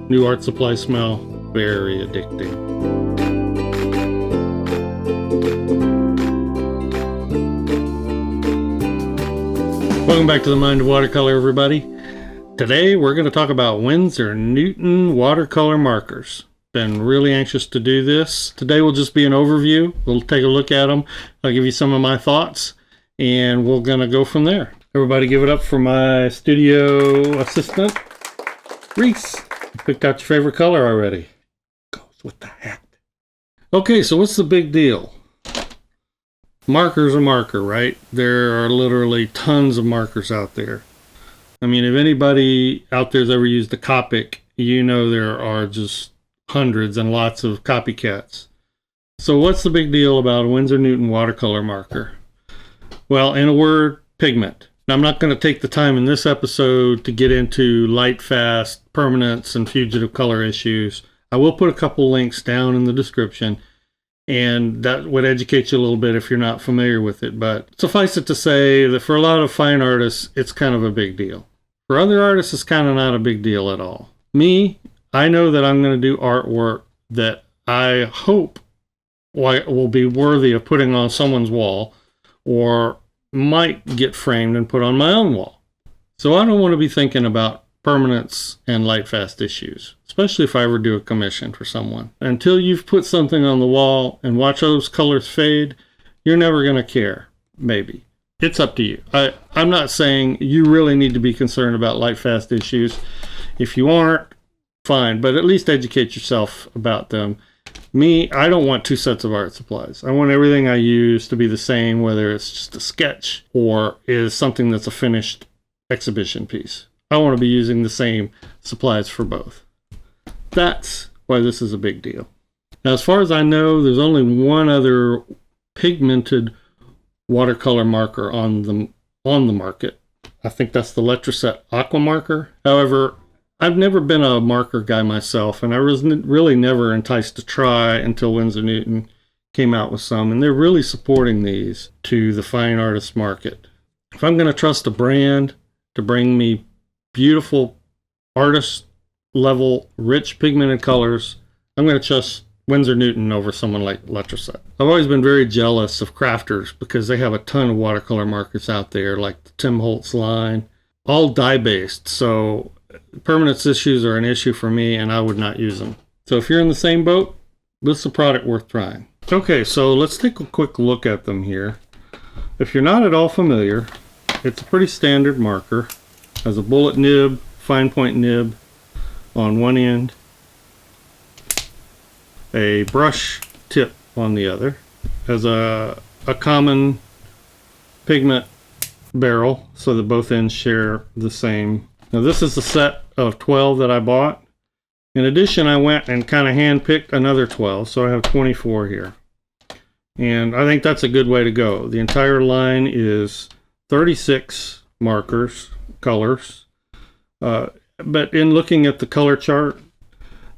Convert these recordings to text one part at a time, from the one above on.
New art supply smell, very addicting. Welcome back to the Mind of Watercolor, everybody. Today we're going to talk about Winsor Newton watercolor markers. Been really anxious to do this. Today will just be an overview. We'll take a look at them. I'll give you some of my thoughts, and we're going to go from there. Everybody give it up for my studio assistant, Reese. You picked out your favorite color already. Goes with the hat. Okay, so what's the big deal? Marker's a marker, right? There are literally tons of markers out there. I mean, if anybody out there's ever used a Copic, you know there are just hundreds and lots of copycats. So what's the big deal about a Winsor Newton watercolor marker? Well, in a word, pigment. Now, I'm not going to take the time in this episode to get into Lightfast, permanence, and fugitive color issues. I will put a couple links down in the description, and that would educate you a little bit if you're not familiar with it. But suffice it to say that for a lot of fine artists, it's kind of a big deal. For other artists, it's kind of not a big deal at all. Me, I know that I'm going to do artwork that I hope will be worthy of putting on someone's wall, or might get framed and put on my own wall. So I don't want to be thinking about permanence and lightfast issues, especially if I ever do a commission for someone. Until you've put something on the wall and watch those colors fade, you're never going to care, maybe. It's up to you. I'm not saying you really need to be concerned about lightfast issues. If you aren't, fine, but at least educate yourself about them. Me, I don't want two sets of art supplies. I want everything I use to be the same, whether it's just a sketch or is something that's a finished exhibition piece. I want to be using the same supplies for both. That's why this is a big deal. Now, as far as I know, there's only one other pigmented watercolor marker on the market. I think that's the Lighfast Aqua marker. However, I've never been a marker guy myself, and I was really never enticed to try until Winsor Newton came out with some, and they're really supporting these to the fine artist market. If I'm going to trust a brand to bring me beautiful artist level, rich pigmented colors, I'm going to trust Winsor Newton over someone like Lighfast. I've always been very jealous of crafters because they have a ton of watercolor markers out there, like the Tim Holtz line, all dye-based, so permanence issues are an issue for me, and I would not use them. So if you're in the same boat, this is a product worth trying. Okay, so let's take a quick look at them here. If you're not at all familiar, it's a pretty standard marker. Has a bullet nib, fine point nib on one end, a brush tip on the other. Has a common pigment barrel so that both ends share the same. Now this is the set of 12 that I bought. In addition, I went and kind of hand-picked another 12, so I have 24 here. And I think that's a good way to go. The entire line is 36 markers, colors. But in looking at the color chart,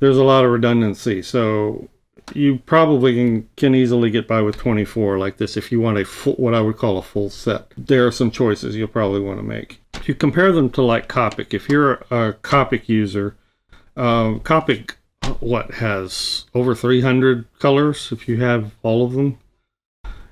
there's a lot of redundancy. So you probably can easily get by with 24 like this if you want a full, what I would call a full set. There are some choices you'll probably want to make. If you compare them to like Copic, if you're a Copic user, Copic has over 300 colors if you have all of them.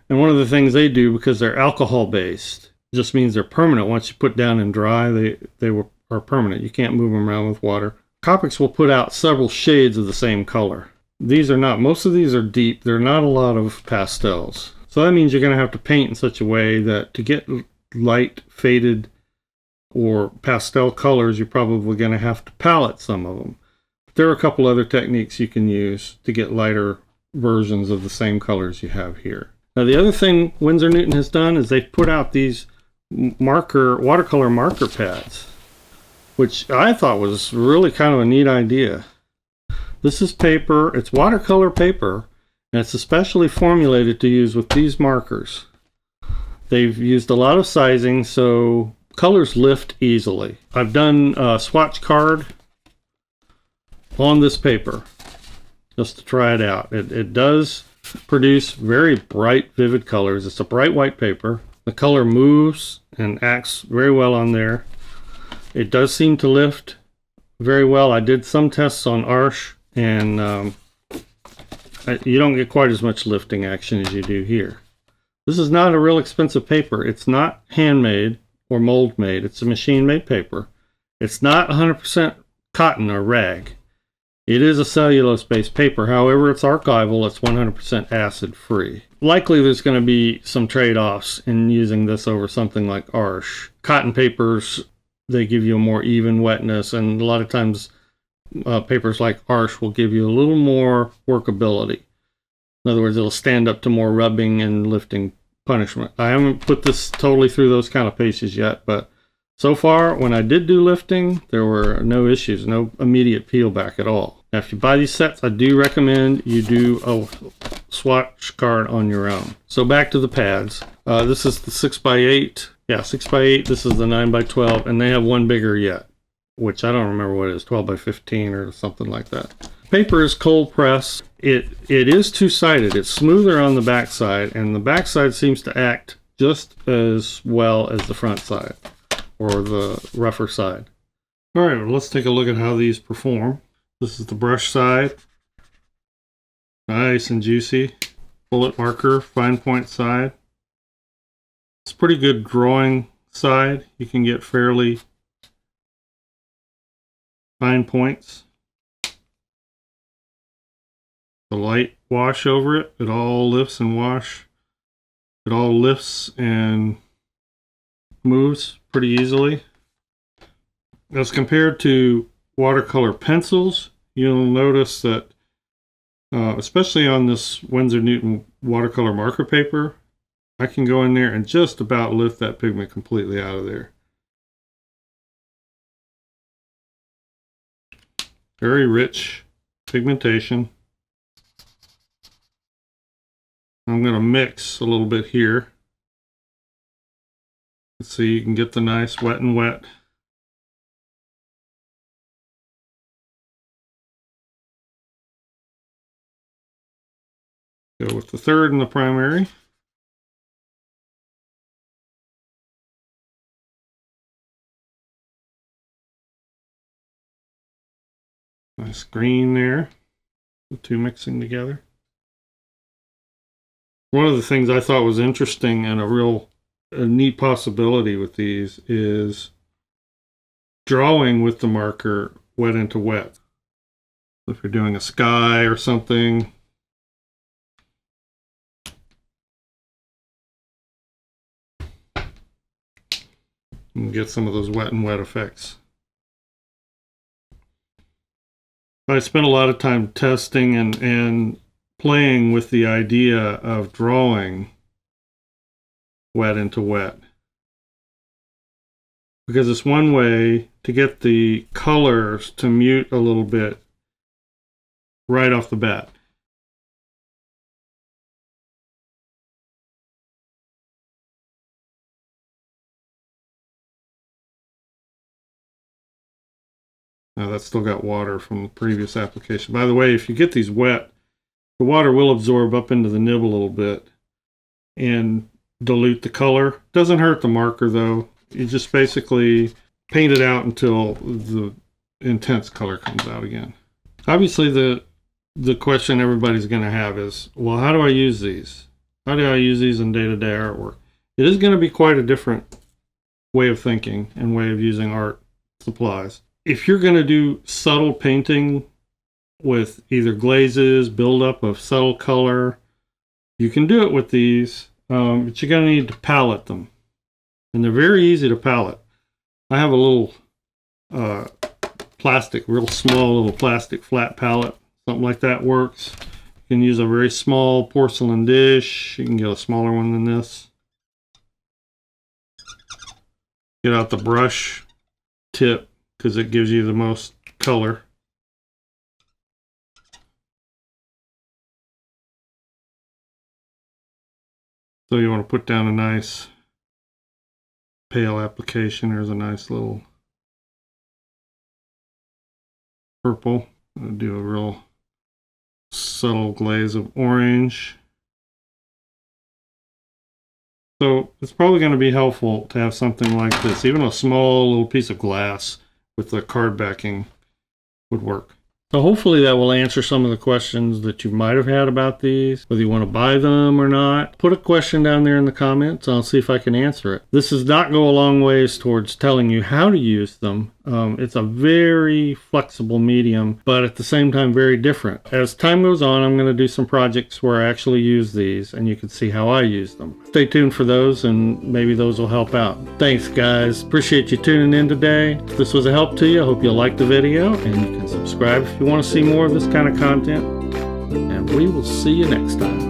And one of the things they do, because they're alcohol based, just means they're permanent. Once you put down and dry, they are permanent. You can't move them around with water. Copics will put out several shades of the same color. These are not, most of these are deep. There are not a lot of pastels. So that means you're going to have to paint in such a way that to get light faded or pastel colors, you're probably going to have to palette some of them. But there are a couple other techniques you can use to get lighter versions of the same colors you have here. Now, the other thing Winsor Newton has done is they've put out these watercolor marker pads, which I thought was really kind of a neat idea. This is paper, it's watercolor paper, and it's especially formulated to use with these markers. They've used a lot of sizing, so colors lift easily. I've done a swatch card on this paper just to try it out. It does produce very bright, vivid colors. It's a bright white paper. The color moves and acts very well on there. It does seem to lift very well. I did some tests on Arch, and you don't get quite as much lifting action as you do here. This is not a real expensive paper. It's not handmade or mold made. It's a machine made paper. It's not 100% cotton or rag. It is a cellulose based paper. However, it's archival. It's 100% acid free. Likely there's going to be some trade-offs in using this over something like Arch. Cotton papers, they give you a more even wetness, and a lot of times papers like Arch will give you a little more workability. In other words, it'll stand up to more rubbing and lifting punishment. I haven't put this totally through those kind of paces yet, but so far, when I did do lifting, there were no issues, no immediate peel back at all. Now, if you buy these sets, I do recommend you do a swatch card on your own. So back to the pads. This is the 6x8. Yeah, 6x8. This is the 9x12, and they have one bigger yet, which I don't remember what it is, 12x15 or something like that. Paper is cold press. It is two-sided. It's smoother on the back side, and the back side seems to act just as well as the front side, or the rougher side. All right, well, let's take a look at how these perform. This is the brush side. Nice and juicy. Bullet marker, fine point side. It's pretty good drawing side. You can get fairly fine points. The light wash over it. It all lifts and wash. It all lifts and moves pretty easily. As compared to watercolor pencils, you'll notice that especially on this Winsor Newton watercolor marker paper, I can go in there and just about lift that pigment completely out of there. Very rich pigmentation. I'm going to mix a little bit here. So you can get the nice wet and wet. Go with the third and the primary. Nice green there. The two mixing together. One of the things I thought was interesting and a neat possibility with these is drawing with the marker wet into wet. If you're doing a sky or something, you can get some of those wet and wet effects. I spent a lot of time testing and playing with the idea of drawing wet into wet, because it's one way to get the colors to mute a little bit right off the bat. Now that's still got water from the previous application. By the way, if you get these wet, the water will absorb up into the nib a little bit and dilute the color. Doesn't hurt the marker though. You just basically paint it out until the intense color comes out again. Obviously the question everybody's going to have is, well, how do I use these? How do I use these in day-to-day artwork? It is going to be quite a different way of thinking and way of using art supplies. If you're going to do subtle painting with either glazes, buildup of subtle color, you can do it with these, but you're going to need to palette them. And they're very easy to palette. I have a little plastic, real small little plastic flat palette. Something like that works. You can use a very small porcelain dish. You can get a smaller one than this. Get out the brush tip because it gives you the most color. So you want to put down a nice pale application. There's a nice little purple. I'll do a real subtle glaze of orange. So it's probably going to be helpful to have something like this. Even a small little piece of glass with the card backing would work. So hopefully that will answer some of the questions that you might have had about these, whether you want to buy them or not. Put a question down there in the comments. I'll see if I can answer it. This does not go a long ways towards telling you how to use them. It's a very flexible medium, but at the same time very different. As time goes on, I'm going to do some projects where I actually use these, and you can see how I use them. Stay tuned for those, and maybe those will help out. Thanks, guys. Appreciate you tuning in today. If this was a help to you, I hope you liked the video, and you can subscribe if you want to see more of this kind of content. And we will see you next time.